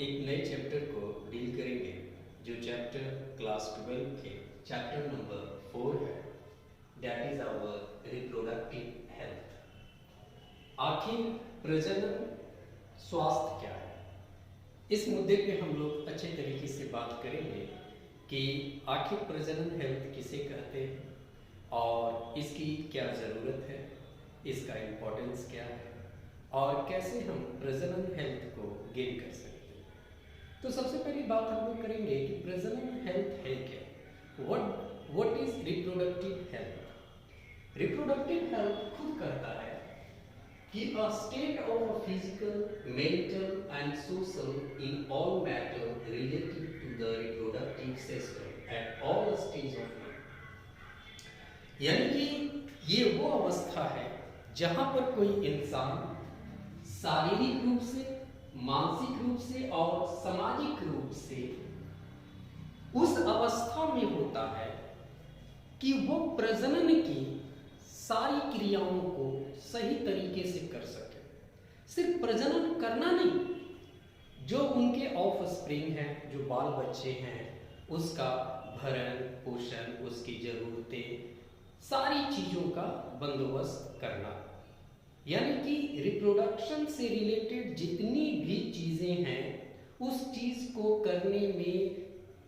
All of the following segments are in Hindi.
एक नए चैप्टर को डील करेंगे जो चैप्टर क्लास 12 के चैप्टर नंबर 4 है, that is our reproductive health. आखिर प्रजनन स्वास्थ्य क्या है, इस मुद्दे पे हम लोग अच्छे तरीके से बात करेंगे कि आखिर प्रजनन हेल्थ किसे कहते हैं और इसकी क्या ज़रूरत है, इसका इम्पोर्टेंस क्या है और कैसे हम प्रजनन हेल्थ को गेन कर सकते हैं। तो सबसे पहली बात हम लोग करेंगे कि प्रजनन हेल्थ है क्या, what is reproductive health. Reproductive health खुद कहता है कि a state of physical, mental and social in all matter related to the reproductive system at all stage of life। यानी कि ये वो अवस्था है जहां पर कोई इंसान शारीरिक रूप से, मानसिक रूप से और सामाजिक रूप से उस अवस्था में होता है कि वो प्रजनन की सारी क्रियाओं को सही तरीके से कर सके। सिर्फ प्रजनन करना नहीं, जो उनके ऑफ स्प्रिंग हैं, जो बाल बच्चे हैं, उसका भरण पोषण, उसकी जरूरतें, सारी चीजों का बंदोबस्त करना। यानी कि रिप्रोडक्शन से रिलेटेड जितनी भी चीजें हैं, उस चीज को करने में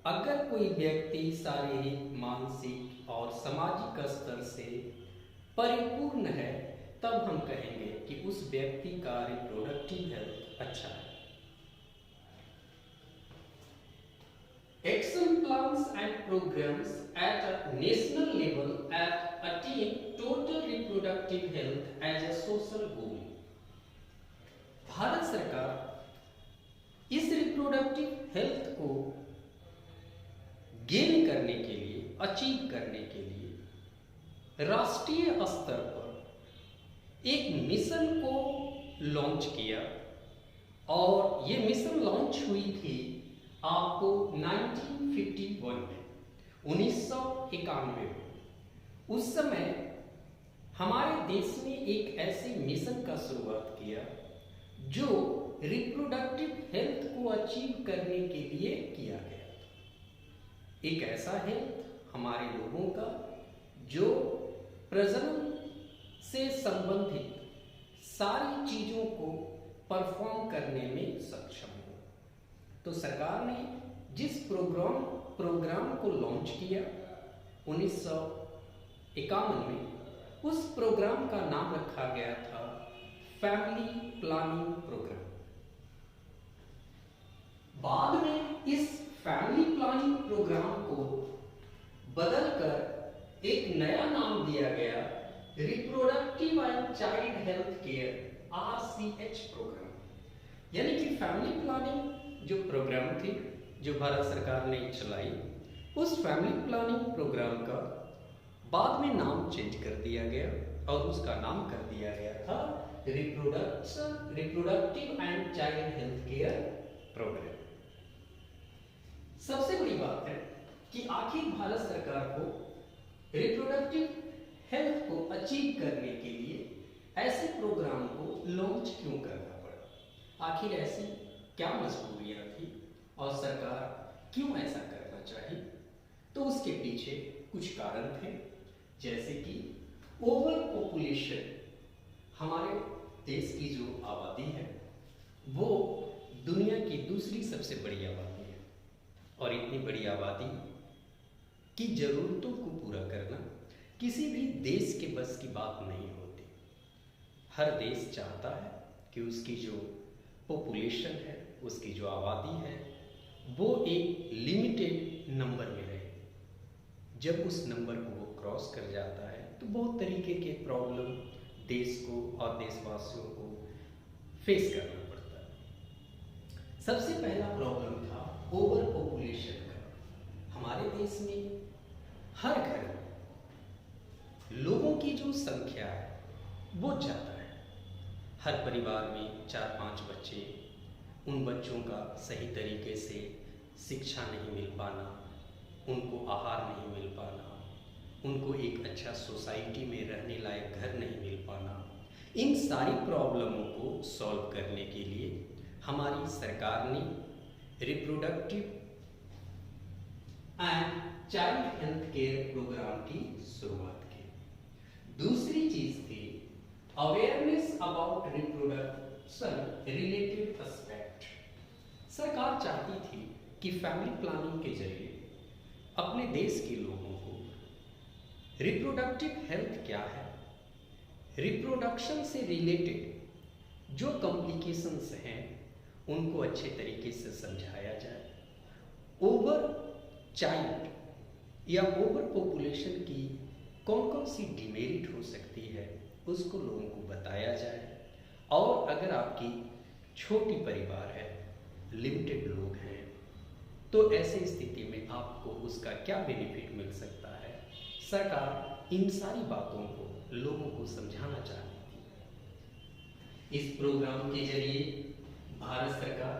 अगर कोई व्यक्ति शारीरिक, मानसिक और सामाजिक स्तर से परिपूर्ण है, तब हम कहेंगे कि उस व्यक्ति का रिप्रोडक्टिव हेल्थ अच्छा है। Action plans and programs at a national level at attain total reproductive health as a social goal। Bharat सरकार इस रिप्रोडक्टिव हेल्थ को गेन करने के लिए, अचीव करने के लिए राष्ट्रीय स्तर पर एक मिशन को लॉन्च किया और ये मिशन लॉन्च हुई थी आपको 1951 में, 1991 में। उस समय हमारे देश ने एक ऐसे मिशन का शुरुआत किया जो रिप्रोडक्टिव हेल्थ को अचीव करने के लिए किया गया था। एक ऐसा हेल्थ हमारे लोगों का जो प्रजनन से संबंधित सारी चीजों को परफॉर्म करने में सक्षम हो। तो सरकार ने जिस प्रोग्राम को लॉन्च किया 1951 में, उस प्रोग्राम का नाम रखा गया था फैमिली प्लानिंग प्रोग्राम। बाद में इस फैमिली प्लानिंग प्रोग्राम को बदलकर एक नया नाम दिया गया reproductive and child health care RCH programme. यानी कि फैमिली प्लानिंग जो प्रोग्राम थी, जो भारत सरकार ने चलाई, उस फैमिली प्लानिंग प्रोग्राम का बाद में नाम चेंज कर दिया गया और उसका नाम कर दिया गया था reproductive and child health care programme. सबसे बड़ी बात है कि आखिर भारत सरकार को रिप्रोडक्टिव हेल्थ को अचीव करने के लिए ऐसे प्रोग्राम को लॉन्च क्यों करना पड़ा, आखिर ऐसी क्या मजबूरियां थी और सरकार क्यों ऐसा करना चाही। तो उसके पीछे कुछ कारण थे, जैसे कि ओवर पॉपुलेशन। हमारे देश की जो आबादी है वो दुनिया की दूसरी सबसे बड़ी आबादी है और इतनी बड़ी आबादी की जरूरतों को पूरा करना किसी भी देश के बस की बात नहीं होती। हर देश चाहता है कि उसकी जो पॉपुलेशन है, उसकी जो आबादी है, वो एक लिमिटेड नंबर में रहे। जब उस नंबर को वो क्रॉस कर जाता है तो बहुत तरीके के प्रॉब्लम देश को और देशवासियों को फेस करना पड़ता है। सबसे पहला प्रॉब्लम था ओवर पॉपुलेशन का। हमारे देश में हर घर में लोगों की जो संख्या है वो ज़्यादा है। हर परिवार में 4-5 बच्चे, उन बच्चों का सही तरीके से शिक्षा नहीं मिल पाना, उनको आहार नहीं मिल पाना, उनको एक अच्छा सोसाइटी में रहने लायक घर नहीं मिल पाना, इन सारी प्रॉब्लमों को सॉल्व करने के लिए हमारी सरकार ने reproductive and child health care programme की शुरुआत की। दूसरी चीज थी awareness about reproduction related aspect. सरकार चाहती थी कि फैमिली प्लानिंग के जरिए अपने देश के लोगों को रिप्रोडक्टिव हेल्थ क्या है, रिप्रोडक्शन से रिलेटेड जो कॉम्प्लिकेशंस हैं उनको अच्छे तरीके से समझाया जाए, ओवर चाइल्ड या ओवर पॉपुलेशन की कौन कौन सी डिमेरिट हो सकती है उसको लोगों को बताया जाए, और अगर आपकी छोटी परिवार है, लिमिटेड लोग हैं, तो ऐसी स्थिति में आपको उसका क्या बेनिफिट मिल सकता है, सरकार इन सारी बातों को लोगों को समझाना चाहती थी। इस प्रोग्राम के जरिए भारत सरकार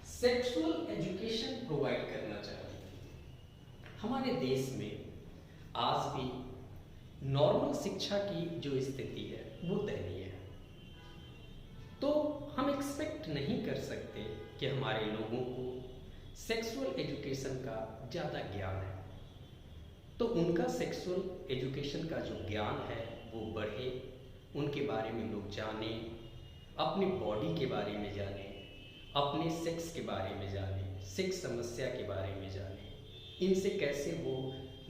सेक्सुअल एजुकेशन प्रोवाइड करना चाहती थी। हमारे देश में आज भी नॉर्मल शिक्षा की जो स्थिति है वो दयनीय है, तो हम एक्सपेक्ट नहीं कर सकते कि हमारे लोगों को सेक्सुअल एजुकेशन का ज़्यादा ज्ञान है, तो उनका सेक्सुअल एजुकेशन का जो ज्ञान है वो बढ़े, उनके बारे में लोग जाने, अपनी बॉडी के बारे में जाने, अपने सेक्स के बारे में जाने, सेक्स समस्या के बारे में जाने, इनसे कैसे वो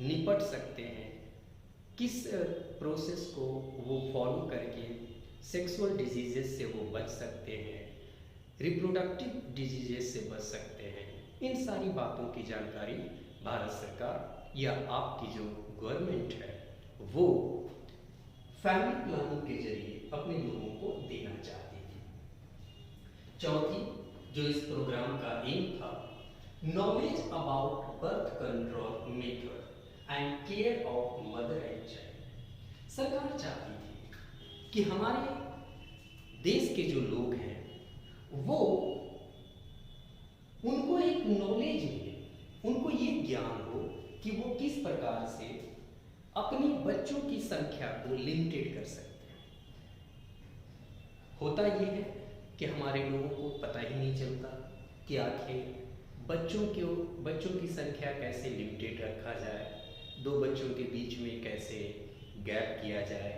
निपट सकते हैं, किस प्रोसेस को वो फॉलो करके सेक्सुअल डिजीजेस से वो बच सकते हैं, रिप्रोडक्टिव डिजीजेस से बच सकते हैं। इन सारी बातों की जानकारी भारत सरकार या आपकी जो गवर्नमेंट है वो फैमिली प्लानिंग के जरिए अपने लोगों को देना चाहती थी। चौथी जो इस प्रोग्राम का एम था, knowledge about birth control method and care of mother and child. सरकार चाहती थी कि हमारे देश के जो लोग हैं वो उनको एक नॉलेज मिले, उनको ये ज्ञान हो कि वो किस प्रकार से अपनी बच्चों की संख्या को लिमिटेड कर सकते हैं। होता ये है कि हमारे लोगों को पता ही नहीं चलता कि आखिर बच्चों की संख्या कैसे लिमिटेड रखा जाए, दो बच्चों के बीच में कैसे गैप किया जाए।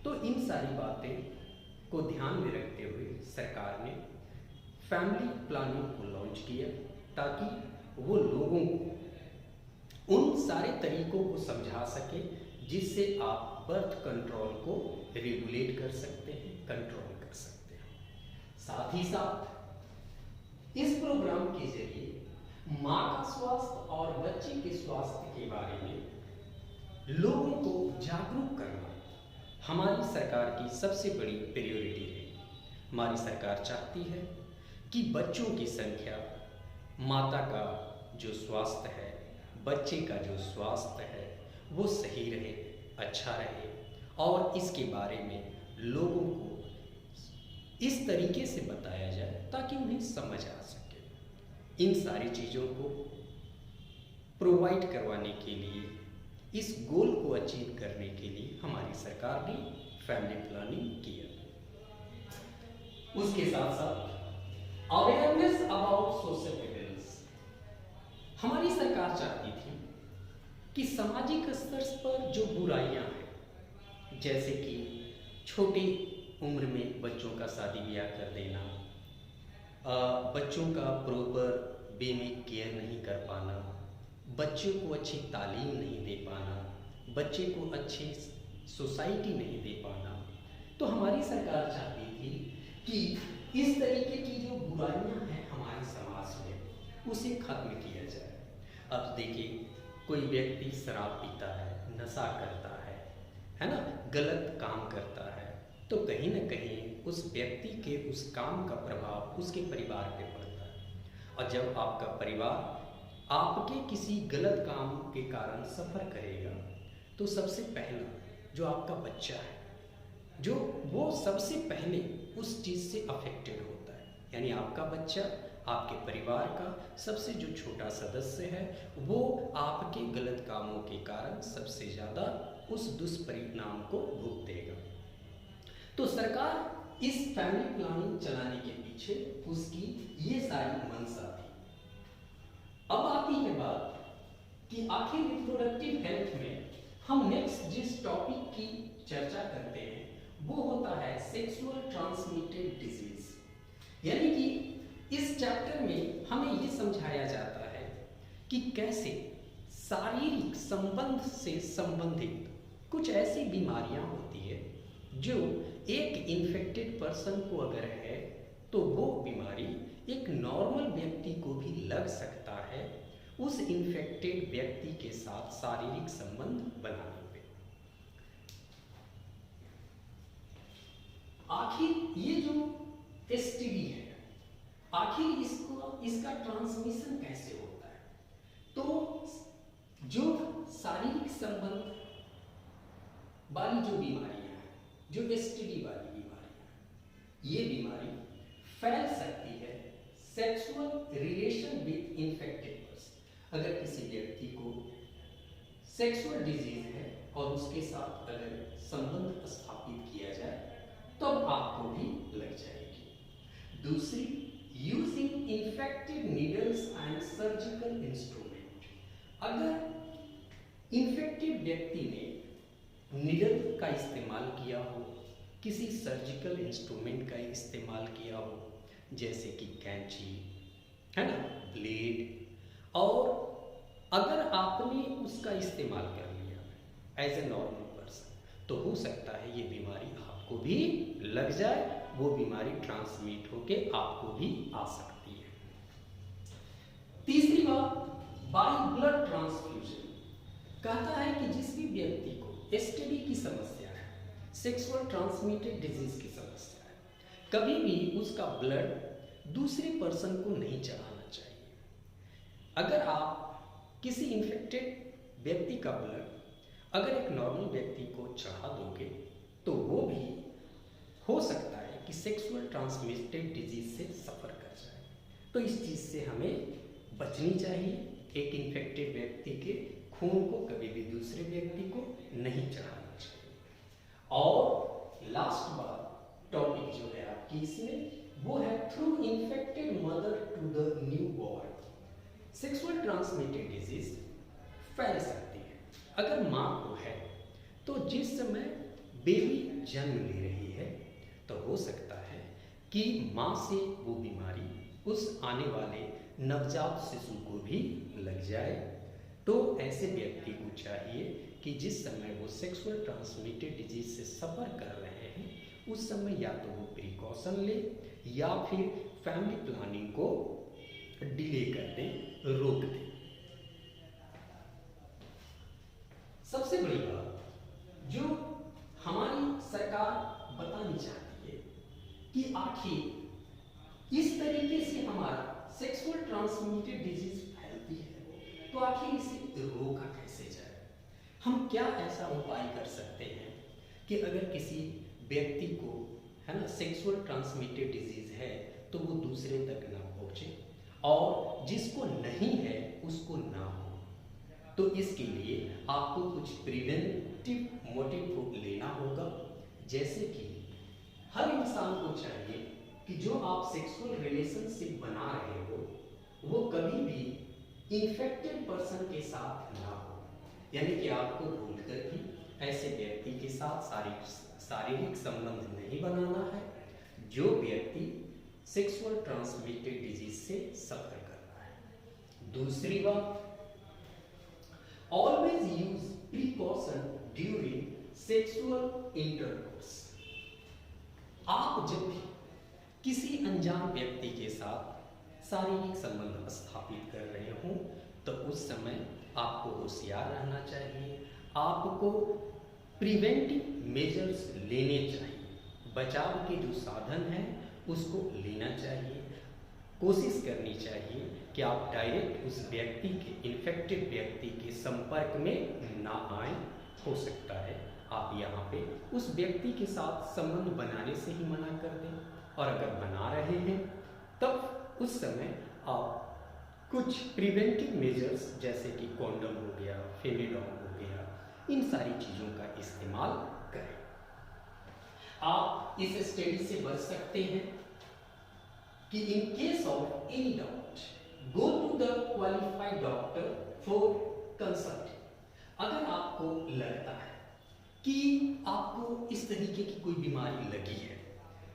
तो इन सारी बातें को ध्यान में रखते हुए सरकार ने फैमिली प्लानिंग को लॉन्च किया, ताकि वो लोगों को उन सारे तरीकों को समझा सके जिससे आप बर्थ कंट्रोल को रेगुलेट कर सकते हैं, कंट्रोल कर सकते हैं। साथ ही साथ इस प्रोग्राम के जरिए माँ का स्वास्थ्य और बच्चे के स्वास्थ्य के बारे में लोगों को जागरूक करना हमारी सरकार की सबसे बड़ी प्रायोरिटी है। हमारी सरकार चाहती है कि बच्चों की संख्या, माता का जो स्वास्थ्य है, बच्चे का जो स्वास्थ्य है वो सही रहे, अच्छा रहे, और इसके बारे में लोगों को इस तरीके से बताया जाए ताकि उन्हें समझ आ सके। इन सारी चीज़ों को प्रोवाइड करवाने के लिए, इस गोल को अचीव करने के लिए हमारी सरकार ने फैमिली प्लानिंग किया। उसके साथ साथ अवेयरनेस अबाउट सोशल इवेंट्स। हमारी सरकार चाहती थी कि सामाजिक स्तर पर जो बुराइयां हैं, जैसे कि छोटी उम्र में बच्चों का शादी ब्याह कर देना, बच्चों का प्रॉपर वे में केयर नहीं कर पाना, बच्चों को अच्छी तालीम नहीं दे पाना, बच्चे को अच्छी सोसाइटी नहीं दे पाना, तो हमारी सरकार चाहती थी कि इस तरीके की जो बुराइयां हैं हमारे समाज में उसे खत्म किया जाए। अब देखिए, कोई व्यक्ति शराब पीता है, नशा करता है ना, गलत काम करता है, तो कहीं ना कहीं उस व्यक्ति के उस काम का प्रभाव उसके परिवार पे पड़ता है। और जब आपका परिवार आपके किसी गलत काम के कारण सफ़र करेगा, तो सबसे पहला जो आपका बच्चा है, जो वो सबसे पहले उस चीज़ से अफेक्टेड होता है। यानी आपका बच्चा आपके परिवार का सबसे जो छोटा सदस्य है, वो आपके गलत कामों के कारण सबसे ज़्यादा उस दुष्परिणाम को भुगतेगा। तो सरकार इस फैमिली प्लानिंग चलाने के पीछे उसकी ये सारी मंशा थी। अब आती है बात कि आखिर रिप्रोडक्टिव हेल्थ में हम नेक्स्ट जिस टॉपिक की चर्चा करते हैं वो होता है सेक्सुअल ट्रांसमिटेड डिजीज। यानी कि इस चैप्टर में हमें ये समझाया जाता है कि कैसे शारीरिक संबंध से संबंधित कुछ ऐसी बीमारियां होती है जो एक इन्फेक्टेड पर्सन को अगर है तो वो बीमारी एक नॉर्मल व्यक्ति को भी लग सकता है उस इन्फेक्टेड व्यक्ति के साथ शारीरिक संबंध बनाने पे। आखिर ये जो एसटीडी है, आखिर इसका ट्रांसमिशन कैसे होता है? तो जो शारीरिक संबंध वाली जो बीमारियां हैं, जो एसटीडी वाली बीमारियां, ये बीमारी फैल सकती है sexual relation with infected person. अगर किसी व्यक्ति को सेक्सुअल डिजीज है और उसके साथ अगर संबंध स्थापित किया जाए तो आपको भी लग जाएगी। दूसरी, using infected needles and surgical instrument. अगर इन्फेक्टेड व्यक्ति ने नीडल का इस्तेमाल किया हो, किसी सर्जिकल इंस्ट्रूमेंट का इस्तेमाल किया हो, जैसे कि कैंची है ना, ब्लेड, और अगर आपने उसका इस्तेमाल कर लिया एज ए नॉर्मल पर्सन तो हो सकता है ये बीमारी आपको भी लग जाए, वो बीमारी ट्रांसमिट होके आपको भी आ सकती है। तीसरी बात, बाय ब्लड ट्रांसफ्यूजन। कहता है कि जिस भी व्यक्ति को एसटीडी की समस्या है, सेक्सुअल ट्रांसमिटेड डिजीज की समस्या है, कभी भी उसका ब्लड दूसरे पर्सन को नहीं चढ़ाना चाहिए। अगर आप किसी इन्फेक्टेड व्यक्ति का ब्लड अगर एक नॉर्मल व्यक्ति को चढ़ा दोगे तो वो भी हो सकता है कि सेक्सुअल ट्रांसमिटेड डिजीज से सफ़र कर जाए। तो इस चीज़ से हमें बचनी चाहिए। एक इन्फेक्टेड व्यक्ति के खून को कभी भी दूसरे व्यक्ति को नहीं चढ़ाना चाहिए। और लास्ट बात टॉपिक जो है आपकी इसमें वो है through infected mother to the new born. Sexual transmitted disease फैल सकती है अगर माँ को है तो जिस समय बेबी जन्म ले रही है तो हो सकता है कि माँ से वो बीमारी उस आने वाले नवजात शिशु को भी लग जाए। तो ऐसे व्यक्ति को चाहिए कि जिस समय वो सेक्सुअल ट्रांसमिटेड डिजीज से सफ़र कर रहे हैं उस समय या तो वो प्रिकॉशन ले या फिर फैमिली प्लानिंग को डिले कर दें, रोक दें। सबसे बड़ी बात जो हमारी सरकार बतानी चाहती है कि आखिर इस तरीके से हमारा सेक्सुअल ट्रांसमिटेड डिजीज फैलती है तो आखिर इसे रोका कैसे जाए। हम क्या ऐसा उपाय कर सकते हैं कि अगर किसी व्यक्ति को है ना सेक्सुअल ट्रांसमिटेड डिजीज है तो वो दूसरे तक ना पहुँचे और जिसको नहीं है उसको ना हो। तो इसके लिए आपको कुछ प्रिवेंटिव मोटिव लेना होगा, जैसे कि हर इंसान को चाहिए कि जो आप सेक्सुअल रिलेशनशिप बना रहे हो वो कभी भी इन्फेक्टेड पर्सन के साथ ना हो। यानी कि आपको भूलकर भी ऐसे व्यक्ति के साथ शारीरिक संबंध नहीं बनाना है जो व्यक्ति सेक्सुअल ट्रांसमिटेड डिजीज से सफर कर रहा है। दूसरी बात, always use precaution during sexual intercourse. आप जब भी किसी अनजान व्यक्ति के साथ शारीरिक संबंध स्थापित कर रहे हों तो उस समय आपको होशियार रहना चाहिए, आपको प्रिवेंटिव मेजर्स लेने चाहिए। बचाव के जो साधन हैं उसको लेना चाहिए। कोशिश करनी चाहिए कि आप डायरेक्ट उस व्यक्ति के इन्फेक्टेड व्यक्ति के संपर्क में ना आए। हो सकता है आप यहाँ पे उस व्यक्ति के साथ संबंध बनाने से ही मना कर दें, और अगर बना रहे हैं तब उस समय आप कुछ प्रिवेंटिव मेजर्स जैसे कि कॉन्डम हो गया, फेमिडॉन हो गया, इन सारी चीज़ों का इस्तेमाल करें। आप इस स्टडी से बच सकते हैं कि in case of any doubt go to the qualified doctor for consult. अगर आपको लगता है कि आपको इस तरीके की कोई बीमारी लगी है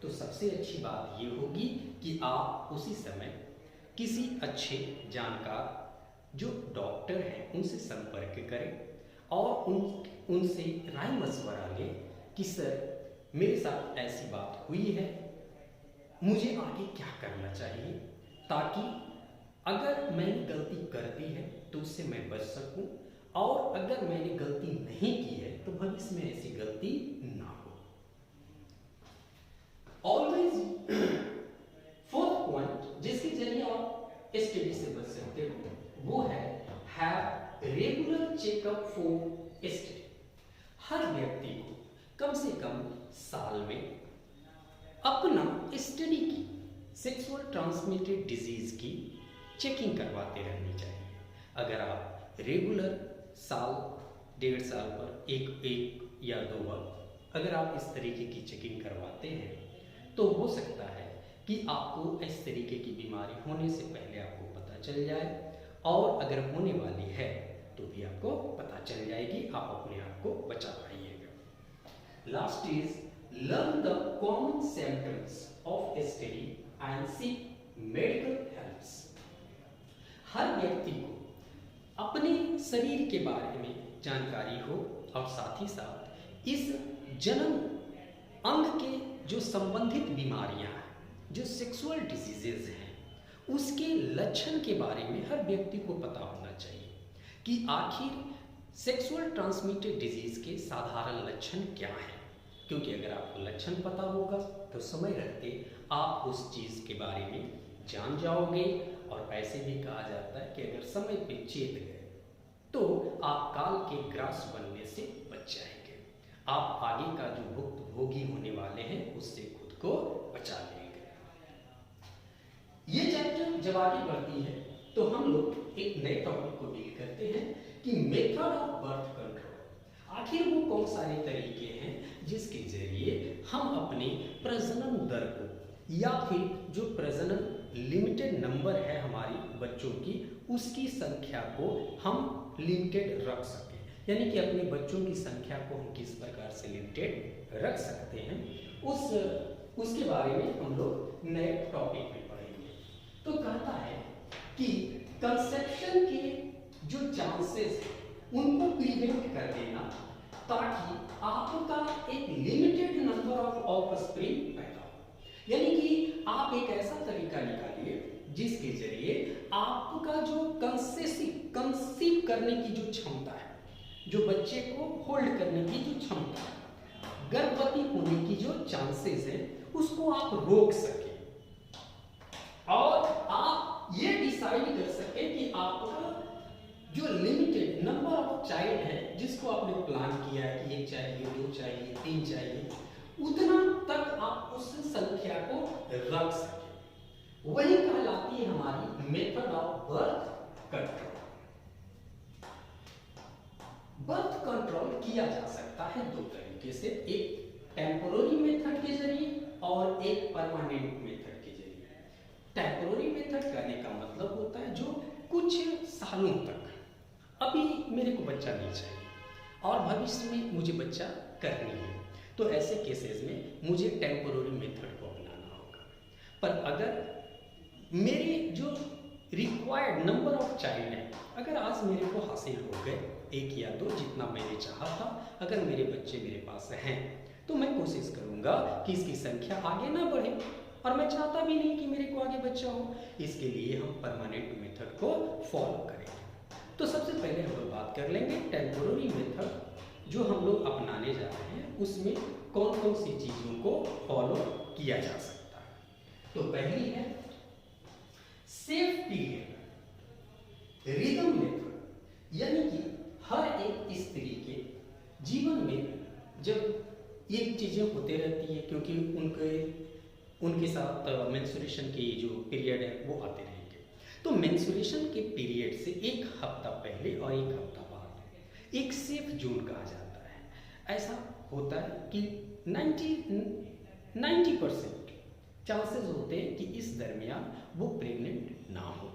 तो सबसे अच्छी बात ये होगी कि आप उसी समय किसी अच्छे जानकार जो डॉक्टर हैं उनसे संपर्क करें और उनसे राय मशवरा लें कि सर मेरे साथ ऐसी बात हुई है, मुझे आगे क्या करना चाहिए ताकि अगर मैंने गलती कर दी है तो उससे मैं बच सकूं, और अगर मैंने गलती नहीं की है तो भविष्य में ऐसी गलती ना हो। ऑलवेज फोर्थ पॉइंट जिसके जरिए आप एसटीडी से बच सकते हो वो है have regular checkup for STD. हर व्यक्ति को कम से कम साल में अपना एसटीडी की सेक्सुअल ट्रांसमिटेड डिजीज की चेकिंग करवाते रहनी चाहिए। अगर आप रेगुलर साल 1.5 साल पर एक या 2 बार अगर आप इस तरीके की चेकिंग करवाते हैं तो हो सकता है कि आपको इस तरीके की बीमारी होने से पहले आपको पता चल जाए, और अगर होने वाली है तो भी आपको पता चल जाएगी, आप अपने आप को बचा पाइएगा। Last is learn the common symptoms of STD and seek medical help. हर व्यक्ति को अपने शरीर के बारे में जानकारी हो और साथ ही साथ इस जन्म अंग के जो संबंधित बीमारियां हैं, जो सेक्सुअल डिजीजेज हैं, उसके लक्षण के बारे में हर व्यक्ति को पता होना चाहिए कि आखिर सेक्सुअल ट्रांसमिटेड डिजीज के साधारण लक्षण क्या हैं। क्योंकि अगर आपको लक्षण पता होगा तो समय रहते आप उस चीज़ के बारे में जान जाओगे, और ऐसे भी कहा जाता है कि अगर समय पे चेत गए तो आप काल के ग्रास बनने से बच जाएंगे, आप आगे का जो भुक्तभोगी होने वाले हैं उससे खुद को बचा लेंगे। ये चैप्टर जब आगे बढ़ती है तो हम लोग एक नए टॉपिक को डील करते हैं कि मेथड ऑफ बर्थ कंट्रोल। आखिर वो कौन सारे तरीके हैं जिसके जरिए हम अपने प्रजनन दर को या फिर जो प्रजनन लिमिटेड नंबर है हमारी बच्चों की उसकी संख्या को हम लिमिटेड रख सकें, यानी कि अपने बच्चों की संख्या को हम किस प्रकार से लिमिटेड रख सकते हैं उसके बारे में हम लोग नए टॉपिक में पढ़ेंगे। तो कहता है कि कंसेप्शन के जो चांसेस हैं उनको प्रिवेंट कर देना ताकि आपका एक लिमिटेड नंबर ऑफ ऑफस्प्रिंग पैदा हो। यानी कि आप एक ऐसा तरीका निकालिए जिसके जरिए आपका जो कंसीव करने की जो क्षमता है, जो बच्चे को होल्ड करने की जो क्षमता है, गर्भवती होने की जो चांसेस है उसको आप रोक सके, और आप ये डिसाइड कर सके कि आपका जो लिमिटेड नंबर ऑफ चाइल्ड है जिसको आपने प्लान किया है कि 1 चाहिए, 2 चाहिए, 3 चाहिए, उतना तक आप उस संख्या को रख सके। वही कहलाती है हमारी method of birth control. Birth control किया जा सकता है 2 तरीके से, एक टेम्पोररी मेथड के जरिए और एक परमानेंट मेथड के जरिए। टेम्पोररी मेथड करने का मतलब होता है जो कुछ सालों तक, अभी मेरे को बच्चा नहीं चाहिए और भविष्य में मुझे बच्चा करनी है, तो ऐसे केसेस में मुझे टेम्पोररी मेथड को अपनाना होगा। पर अगर मेरे जो रिक्वायर्ड नंबर ऑफ चाइल्ड है, अगर आज मेरे को हासिल हो गए 1 या 2 जितना मैंने चाहा था, अगर मेरे बच्चे मेरे पास हैं तो मैं कोशिश करूंगा कि इसकी संख्या आगे ना बढ़े, और मैं चाहता भी नहीं कि मेरे को आगे बच्चा हो। इसके लिए हम परमानेंट मेथड को फॉलो करेंगे। तो सबसे पहले हम लोग बात कर लेंगे टेम्पोररी मेथड जो हम लोग अपनाने जा रहे हैं उसमें कौन कौन सी चीज़ों को फॉलो किया जा सकता है। तो पहली है सेफ पीरियड रिदम मेथड, यानी कि हर एक स्त्री के जीवन में जब ये चीज़ें होते रहती है, क्योंकि उनके साथ मेंस्ट्रुएशन की जो पीरियड है वो आते रहेंगे, तो मेंस्ट्रुएशन के पीरियड से 1 हफ्ता पहले और 1 हफ्ता बाद एक सेफ जोन कहा जाता है। ऐसा होता है कि 90% चांसेस होते हैं कि इस दरमियान वो प्रेग्नेंट ना हो।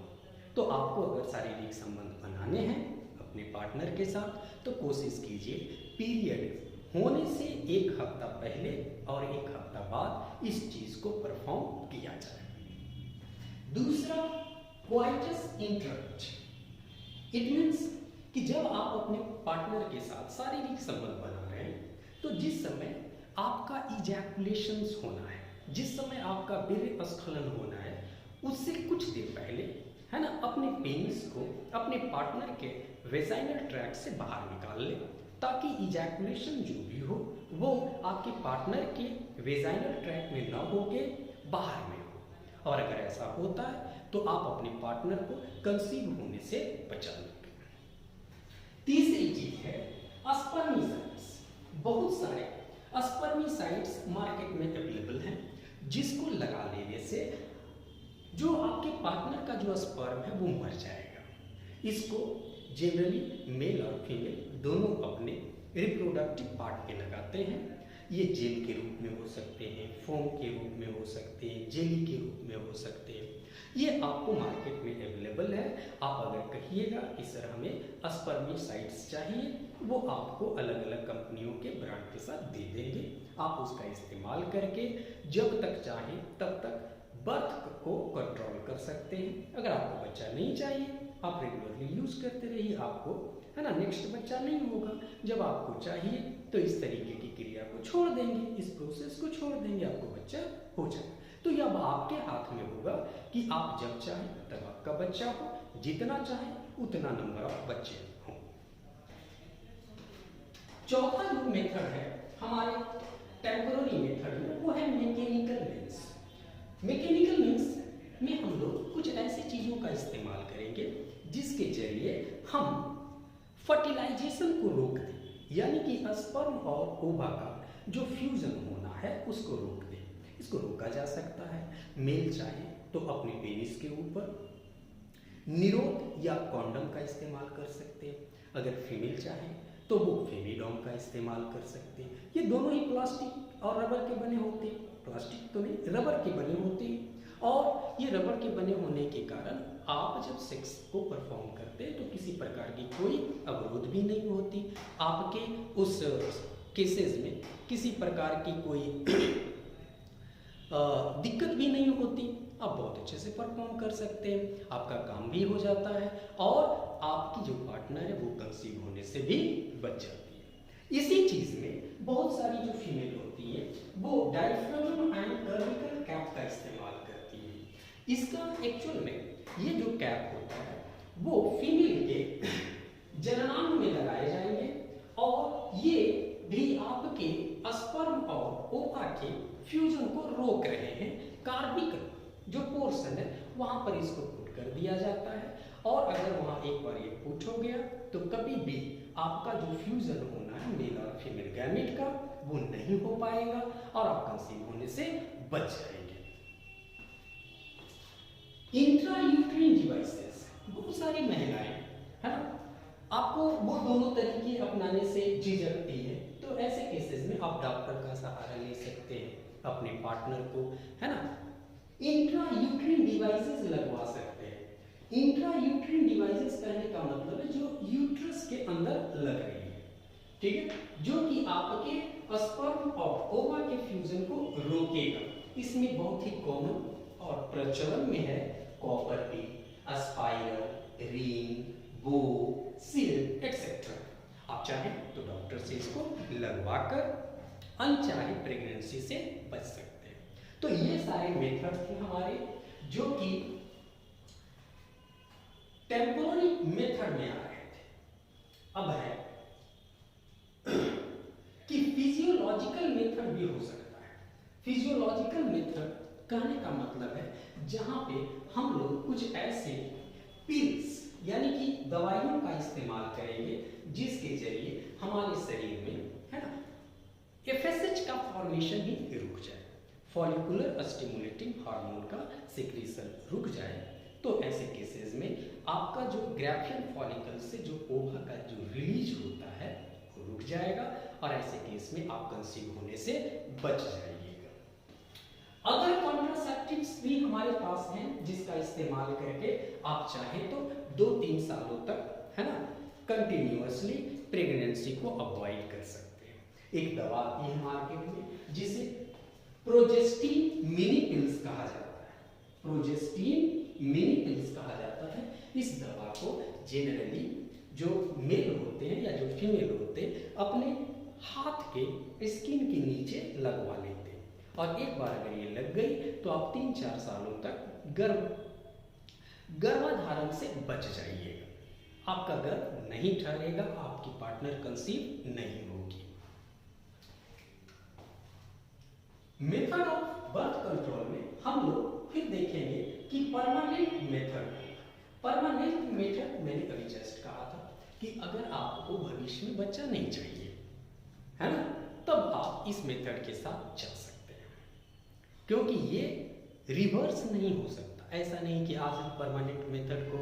तो आपको अगर शारीरिक संबंध बनाने हैं अपने पार्टनर के साथ तो कोशिश कीजिए पीरियड होने से 1 हफ्ता पहले और 1 हफ्ता बाद इस चीज को परफॉर्म किया जाए। दूसरा, कोइटस इंटरप्ट। इट मीन्स कि जब आप अपने पार्टनर के साथ शारीरिक संबंध बना रहे हैं तो जिस समय आपका इजैकुलेशंस होना है, जिस समय आपका वीर्य स्खलन होना है, उससे कुछ देर पहले है ना अपने पेनिस को अपने पार्टनर के वेजाइनल ट्रैक्ट से बाहर निकाल ले, ताकि इजैकुलेशन जो भी हो वो आपके पार्टनर के वेजाइनल ट्रैक्ट में न होके बाहर में हो। और अगर ऐसा होता है तो आप अपने पार्टनर को कंसीव होने से बचा लेंगे। तीसरी चीज है स्पर्मिसाइड्स। बहुत सारे स्पर्मिसाइड्स मार्केट में अवेलेबल हैं, जिसको लगा लेने से जो आपके पार्टनर का जो स्पर्म है वो मर जाएगा। इसको जनरली मेल और फीमेल दोनों अपने रिप्रोडक्टिव पार्ट पे लगाते हैं। ये जेल के रूप में हो सकते हैं, फोम के रूप में हो सकते हैं, जेली के रूप में हो सकते हैं। ये आपको मार्केट में अवेलेबल है। आप अगर कहिएगा कि सर हमें स्पर्मिसाइड्स चाहिए, वो आपको अलग अलग कंपनियों के ब्रांड के साथ दे देंगे। आप उसका इस्तेमाल करके जब तक चाहे तब तक बर्थ को कंट्रोल कर सकते हैं। अगर आपको बच्चा नहीं चाहिए आप रेगुलरली यूज करते रहिए, आपको है ना नेक्स्ट बच्चा नहीं होगा। जब आपको चाहिए तो इस तरीके की क्रिया को छोड़ देंगे, इस प्रोसेस को छोड़ देंगे, आपको बच्चा हो जाएगा। तो ये अब आपके हाथ में होगा कि आप जब चाहें तब आपका बच्चा हो, जितना चाहें उतना नंबर ऑफ बच्चे हों। चौथा जो मेथड है हमारे टेम्पररी मेथड में वो है मैकेनिकल मीन्स। मैकेनिकल मीन्स में हम लोग कुछ ऐसी चीजों का इस्तेमाल करेंगे जिसके जरिए हम फर्टिलाइजेशन को रोक दें, यानी कि स्पर्म और ओवा का जो फ्यूजन होना है उसको रोक दें। इसको रोका जा सकता है। मेल चाहे तो अपने पेनिस के ऊपर निरोध या कॉन्डम का इस्तेमाल कर सकते हैं। अगर फीमेल चाहे तो वो फेविडॉम का इस्तेमाल कर सकते हैं। ये दोनों ही प्लास्टिक और रबर के बने होते हैं। प्लास्टिक तो नहीं, रबर के बने होते हैं। और ये रबर के बने होने के कारण आप जब सेक्स को परफॉर्म करते हैं तो किसी प्रकार की कोई अवरोध भी नहीं होती। आपके उस केसेस में किसी प्रकार की कोई दिक्कत भी नहीं होती। आप बहुत अच्छे से परफॉर्म कर सकते हैं, आपका काम भी हो जाता है और आपकी जो पार्टनर है वो कंसीव होने से भी बच जाती है। इसी चीज में बहुत सारी जो फीमेल होती है वो डायफ्राम एंड कर्विकल कैप का इस्तेमाल करती है। इसका एक्चुअल में ये जो कैप होता है वो फीमेल के जननांग में लगाए जाएंगे और ये भी आपके स्पर्म और ओवा के फ्यूजन को रोक रहे हैं। कार्बिक जो पोर्शन है वहां पर इसको पुट कर दिया जाता है और अगर वहां एक बार ये पुट हो गया तो कभी भी आपका जो फ्यूजन होना है मेल और फीमेल गैमेट का वो नहीं हो पाएगा और आप कंसीव होने से बच जाएंगे। इंट्रायूट्राइन डिवाइसेस, बहुत सारी महिलाएं है ना आपको वो दोनों तरीके अपनाने से झिझकती है, तो ऐसे केसेस में आप डॉक्टर का सहारा ले सकते हैं, अपने पार्टनर को है ना इंट्रायूट्राइन डिवाइसेस लगवा सकते हैं। इंट्रायूट्राइन डिवाइसेस कहने का मतलब है जो यूट्रस के अंदर लग रही है, ठीक है, जो कि आपके स्पर्म और ओवा के फ्यूजन को रोकेगा। इसमें बहुत ही कॉमन और प्रचलन में है कॉपर टी, स्पाइरल, रिंग, बो, सिल्क एक्सेट्रा। आप चाहें तो डॉक्टर से इसको लगवाकर अनचाहे प्रेगनेंसी से बच सकते हैं। तो ये सारे मेथड थे हमारे जो कि टेम्पोररी मेथड में आ रहे थे। अब है कि फिजियोलॉजिकल मेथड भी हो सकता है। फिजियोलॉजिकल मेथड कहने का मतलब है जहां पे हम लोग कुछ ऐसे पिल्स यानी कि दवाइयों का इस्तेमाल करेंगे जिसके जरिए हमारे शरीर में है ना एफएसएच का फॉर्मेशन ही रुक जाए, फॉलिकुलर स्टिमुलेटिंग हार्मोन का सिक्रीशन रुक जाए। तो ऐसे केसेस में आपका जो ग्रैफियन फॉलिकल से जो ओवा का जो रिलीज होता है वो रुक जाएगा और ऐसे केस में आप कंसीव होने से बच जाइएगा। अगर कॉन्ट्रासेप्टिव्स भी हमारे पास हैं जिसका इस्तेमाल करके आप चाहें तो 2-3 सालों तक, है ना, कंटिन्यूअसली प्रेगनेंसी को अवॉइड कर सकते हैं। एक दवा आती है मार्केट में जिसे प्रोजेस्टिन मिनी पिल्स कहा जाता है। प्रोजेस्टिन मिनी पिल्स कहा जाता है। इस दवा को जनरली जो मेल होते हैं या जो फीमेल होते हैं अपने हाथ के स्किन के नीचे लगवा लेते हैं, और एक बार अगर ये लग गई तो आप 3-4 सालों तक गर्भाधारण से बच जाइएगा। आपका गर्भ नहीं ठहरेगा, आपकी पार्टनर कंसीव नहीं होगी। मेथड ऑफ बर्थ कंट्रोल में हम लोग फिर देखेंगे कि परमानेंट मेथड मैंने अभी जस्ट कहा था कि अगर आपको भविष्य में बच्चा नहीं चाहिए, है ना, तब आप इस मेथड के साथ जा सकते हैं, क्योंकि ये रिवर्स नहीं हो सकता। ऐसा नहीं कि आज हम परमानेंट मेथड को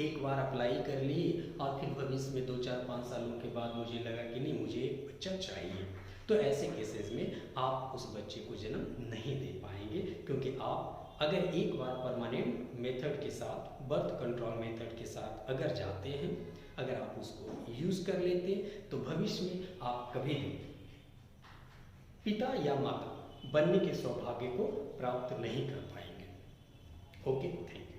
एक बार अप्लाई कर लिए और फिर भविष्य में 2-4-5 सालों के बाद मुझे लगा कि नहीं, मुझे एक बच्चा चाहिए, तो ऐसे केसेस में आप उस बच्चे को जन्म नहीं दे पाएंगे, क्योंकि आप अगर एक बार परमानेंट मेथड के साथ, बर्थ कंट्रोल मेथड के साथ अगर जाते हैं, अगर आप उसको यूज कर लेते तो भविष्य में आप कभी भी पिता या माता बनने के सौभाग्य को प्राप्त नहीं कर पाएंगे। Okay, thank you.